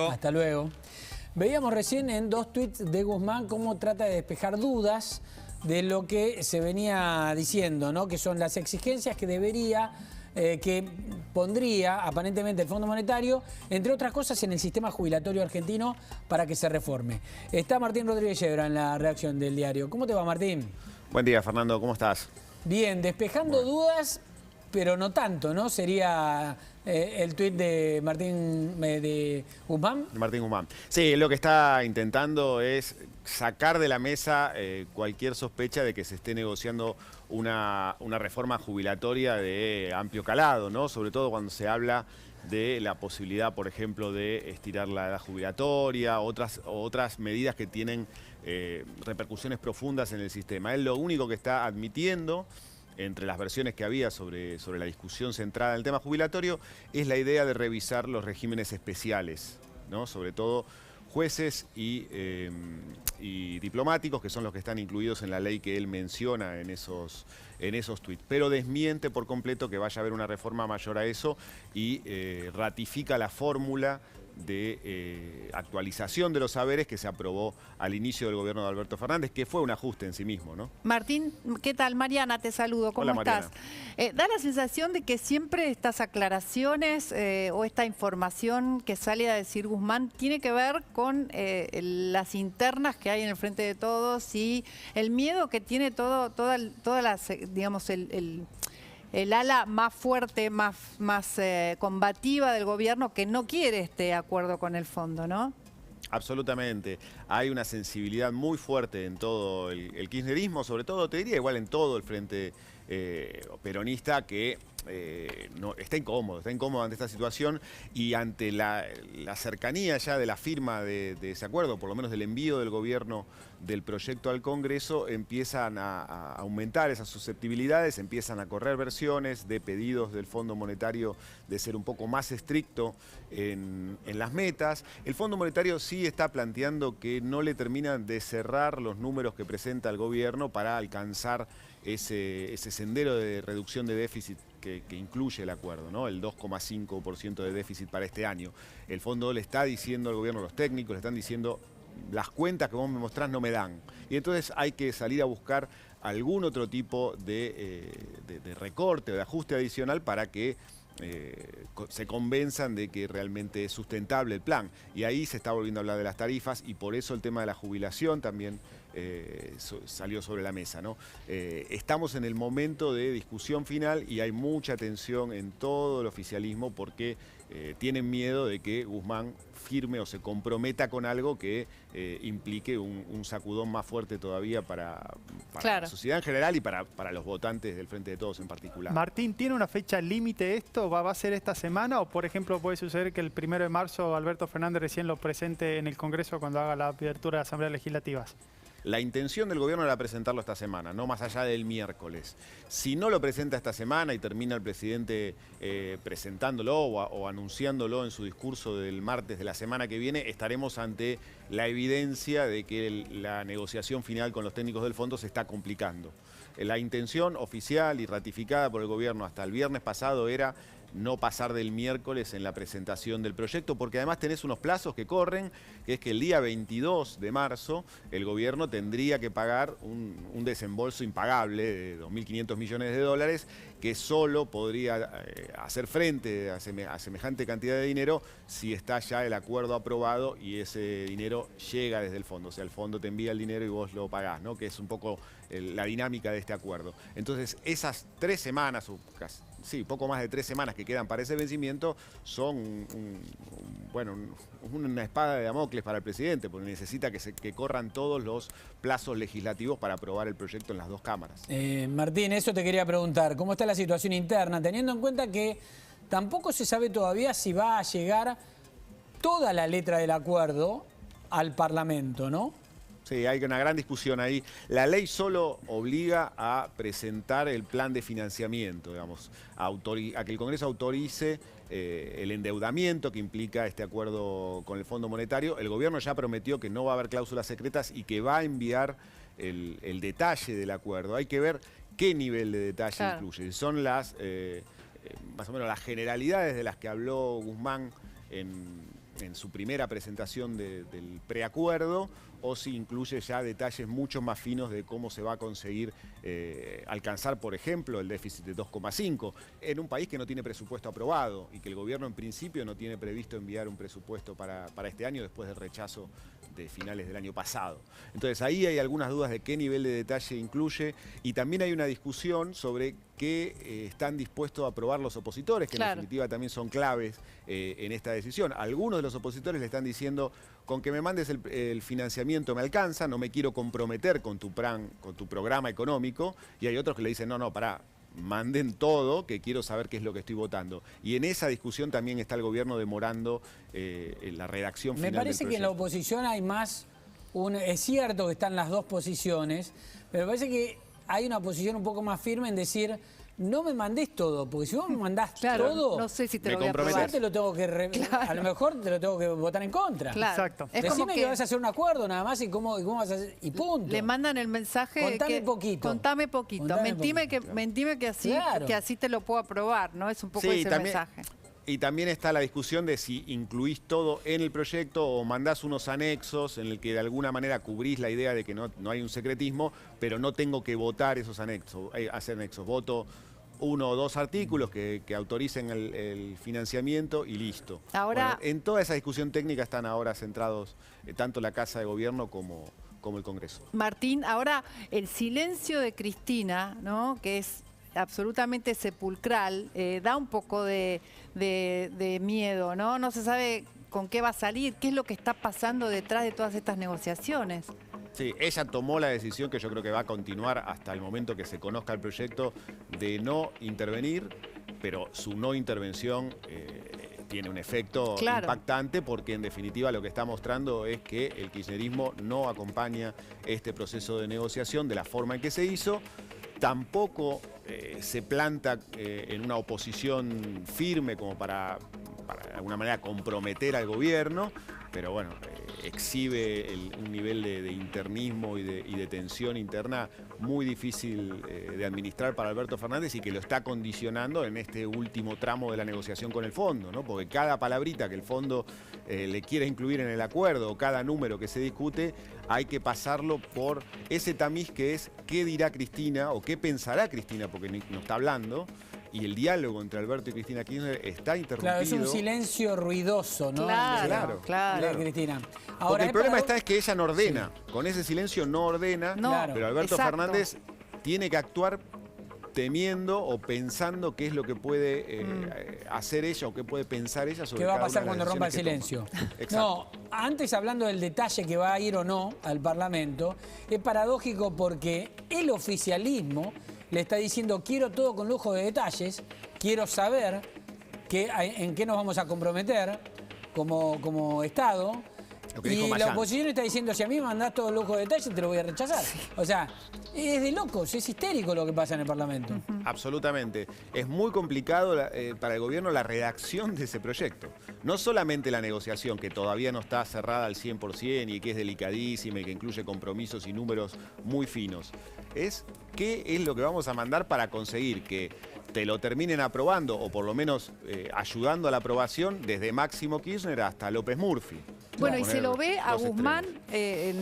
Hasta luego. Veíamos recién en 2 tweets de Guzmán cómo trata de despejar dudas de lo que se venía diciendo, ¿no? Que son las exigencias que que pondría aparentemente el Fondo Monetario, entre otras cosas, en el sistema jubilatorio argentino para que se reforme. Está Martín Rodríguez Yebra en la redacción del diario. ¿Cómo te va, Martín? Buen día, Fernando. ¿Cómo estás? Bien, despejando dudas, pero no tanto, ¿no? Sería el tuit de Guzmán. Martín Guzmán. Sí, lo que está intentando es sacar de la mesa cualquier sospecha de que se esté negociando una reforma jubilatoria de amplio calado, ¿no? Sobre todo cuando se habla de la posibilidad, por ejemplo, de estirar la edad jubilatoria, otras medidas que tienen repercusiones profundas en el sistema. Él lo único que está admitiendo, entre las versiones que había sobre la discusión centrada en el tema jubilatorio, es la idea de revisar los regímenes especiales, ¿no? Sobre todo jueces y diplomáticos, que son los que están incluidos en la ley que él menciona en esos tuits. Pero desmiente por completo que vaya a haber una reforma mayor a eso y ratifica la fórmula de actualización de los saberes que se aprobó al inicio del gobierno de Alberto Fernández, que fue un ajuste en sí mismo, ¿no? Martín, ¿qué tal? Mariana, te saludo. ¿Cómo estás? Da la sensación de que siempre estas aclaraciones o esta información que sale a decir Guzmán tiene que ver con las internas que hay en el Frente de Todos y el miedo que tiene toda las, digamos, el ala más fuerte, más combativa del gobierno, que no quiere este acuerdo con el fondo, ¿no? Absolutamente. Hay una sensibilidad muy fuerte en todo el kirchnerismo, sobre todo, te diría igual en todo el frente peronista, que no, está incómodo ante esta situación y ante la cercanía ya de la firma de ese acuerdo, por lo menos del envío del gobierno del proyecto al Congreso, empiezan a aumentar esas susceptibilidades, empiezan a correr versiones de pedidos del Fondo Monetario de ser un poco más estricto en las metas. El Fondo Monetario sí está planteando que no le terminan de cerrar los números que presenta el gobierno para alcanzar ese sendero de reducción de déficit que incluye el acuerdo, ¿no? El 2,5% de déficit para este año. El fondo le está diciendo al gobierno, los técnicos le están diciendo, las cuentas que vos me mostrás no me dan. Y entonces hay que salir a buscar algún otro tipo de recorte o de ajuste adicional para que se convenzan de que realmente es sustentable el plan. Y ahí se está volviendo a hablar de las tarifas y por eso el tema de la jubilación también salió sobre la mesa, ¿no? Estamos en el momento de discusión final y hay mucha tensión en todo el oficialismo porque tienen miedo de que Guzmán firme o se comprometa con algo que implique un sacudón más fuerte todavía para la sociedad en general y para los votantes del Frente de Todos en particular. Martín, ¿tiene una fecha límite esto? ¿Va a ser esta semana o, por ejemplo, puede suceder que el 1 de marzo Alberto Fernández recién lo presente en el Congreso cuando haga la apertura de las asambleas legislativas? La intención del gobierno era presentarlo esta semana, no más allá del miércoles. Si no lo presenta esta semana y termina el presidente presentándolo o anunciándolo en su discurso del martes de la semana que viene, estaremos ante la evidencia de que la negociación final con los técnicos del fondo se está complicando. La intención oficial y ratificada por el gobierno hasta el viernes pasado era no pasar del miércoles en la presentación del proyecto, porque además tenés unos plazos que corren, que es que el día 22 de marzo el gobierno tendría que pagar un desembolso impagable de 2.500 millones de dólares, que solo podría hacer frente a semejante cantidad de dinero si está ya el acuerdo aprobado y ese dinero llega desde el fondo. O sea, el fondo te envía el dinero y vos lo pagás, ¿no? Que es un poco la dinámica de este acuerdo. Entonces, esas 3 semanas, o casi, sí, poco más de 3 semanas que quedan para ese vencimiento, son una espada de Damocles para el presidente, porque necesita que corran todos los plazos legislativos para aprobar el proyecto en las 2 cámaras. Martín, eso te quería preguntar. ¿Cómo está la situación interna? Teniendo en cuenta que tampoco se sabe todavía si va a llegar toda la letra del acuerdo al Parlamento, ¿no? Sí, hay una gran discusión ahí. La ley solo obliga a presentar el plan de financiamiento, digamos, a que el Congreso autorice el endeudamiento que implica este acuerdo con el Fondo Monetario. El gobierno ya prometió que no va a haber cláusulas secretas y que va a enviar el detalle del acuerdo. Hay que ver qué nivel de detalle incluye. Son más o menos las generalidades de las que habló Guzmán en su primera presentación del preacuerdo, o si incluye ya detalles mucho más finos de cómo se va a conseguir alcanzar, por ejemplo, el déficit de 2,5 en un país que no tiene presupuesto aprobado y que el gobierno en principio no tiene previsto enviar un presupuesto para este año después del rechazo de finales del año pasado. Entonces ahí hay algunas dudas de qué nivel de detalle incluye, y también hay una discusión sobre qué están dispuestos a aprobar los opositores, que en definitiva también son claves en esta decisión. Algunos de los opositores le están diciendo: con que me mandes el financiamiento me alcanza, no me quiero comprometer con tu programa económico, y hay otros que le dicen: no, pará, manden todo, que quiero saber qué es lo que estoy votando. Y en esa discusión también está el gobierno demorando la redacción final del proyecto. Me parece que en la oposición hay más... Es cierto que están las dos posiciones, pero me parece que hay una posición un poco más firme en decir: no me mandés todo, porque si vos me mandás todo, no sé si te lo voy a yo aprobar. te lo tengo que a lo mejor te lo tengo que votar en contra. Exacto. Es Decime como que vas a hacer un acuerdo nada más y cómo vas a hacer, y punto. Le mandan el mensaje Contame poquito. Contame poquito. Mentime que así te lo puedo aprobar, ¿no? Es un poco ese mensaje. Y también está la discusión de si incluís todo en el proyecto o mandás unos anexos en el que de alguna manera cubrís la idea de que no hay un secretismo, pero no tengo que votar esos anexos, hacer anexos. Voto 1 o 2 artículos que autoricen el financiamiento y listo. Ahora, en toda esa discusión técnica están ahora centrados tanto la Casa de Gobierno como el Congreso. Martín, ahora el silencio de Cristina, ¿no?, que es absolutamente sepulcral, da un poco de miedo, ¿no? No se sabe con qué va a salir, qué es lo que está pasando detrás de todas estas negociaciones. Sí, ella tomó la decisión, que yo creo que va a continuar hasta el momento que se conozca el proyecto, de no intervenir, pero su no intervención tiene un efecto impactante, porque en definitiva lo que está mostrando es que el kirchnerismo no acompaña este proceso de negociación de la forma en que se hizo. Tampoco se planta en una oposición firme como para de alguna manera comprometer al gobierno, pero bueno, exhibe un nivel de internismo y de tensión interna muy difícil de administrar para Alberto Fernández, y que lo está condicionando en este último tramo de la negociación con el fondo, ¿no? Porque cada palabrita que el fondo le quiera incluir en el acuerdo, o cada número que se discute, hay que pasarlo por ese tamiz que es qué dirá Cristina o qué pensará Cristina, porque no está hablando. Y el diálogo entre Alberto y Cristina Kirchner está interrumpido. Claro, es un silencio ruidoso, ¿no? Claro. De Cristina. Ahora, porque el problema es que ella no ordena. Sí. Con ese silencio no ordena, pero Alberto Fernández tiene que actuar temiendo o pensando qué es lo que puede hacer ella o qué puede pensar ella sobre qué va a pasar cuando rompa el silencio. No, antes, hablando del detalle que va a ir o no al Parlamento, es paradójico porque el oficialismo le está diciendo: quiero todo con lujo de detalles, quiero saber en qué nos vamos a comprometer como Estado. Y la oposición está diciendo: si a mí me mandás todo lujo de detalles, te lo voy a rechazar. O sea, es de locos, es histérico lo que pasa en el Parlamento. Absolutamente. Es muy complicado para el gobierno la redacción de ese proyecto. No solamente la negociación, que todavía no está cerrada al 100% y que es delicadísima y que incluye compromisos y números muy finos. Es qué es lo que vamos a mandar para conseguir que te lo terminen aprobando, o por lo menos ayudando a la aprobación, desde Máximo Kirchner hasta López Murphy. Bueno, y se lo ve a Guzmán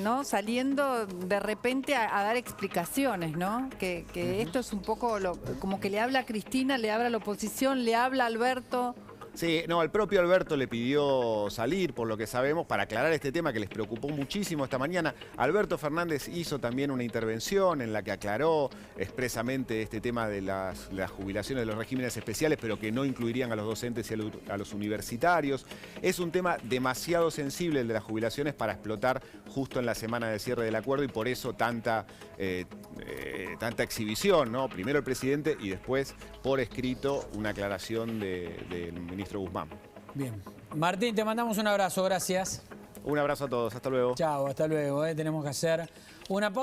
¿no?, saliendo de repente a dar explicaciones, ¿no? Que esto es un poco como que le habla a Cristina, le habla a la oposición, le habla a Alberto. Sí, no, el propio Alberto le pidió salir, por lo que sabemos, para aclarar este tema que les preocupó muchísimo esta mañana. Alberto Fernández hizo también una intervención en la que aclaró expresamente este tema de las jubilaciones de los regímenes especiales, pero que no incluirían a los docentes y a los universitarios. Es un tema demasiado sensible, el de las jubilaciones, para explotar justo en la semana de cierre del acuerdo, y por eso tanta exhibición, ¿no? Primero el presidente y después, por escrito, una aclaración del ministro Guzmán. Bien. Martín, te mandamos un abrazo, gracias. Un abrazo a todos, hasta luego. Chao, hasta luego. Tenemos que hacer una pausa.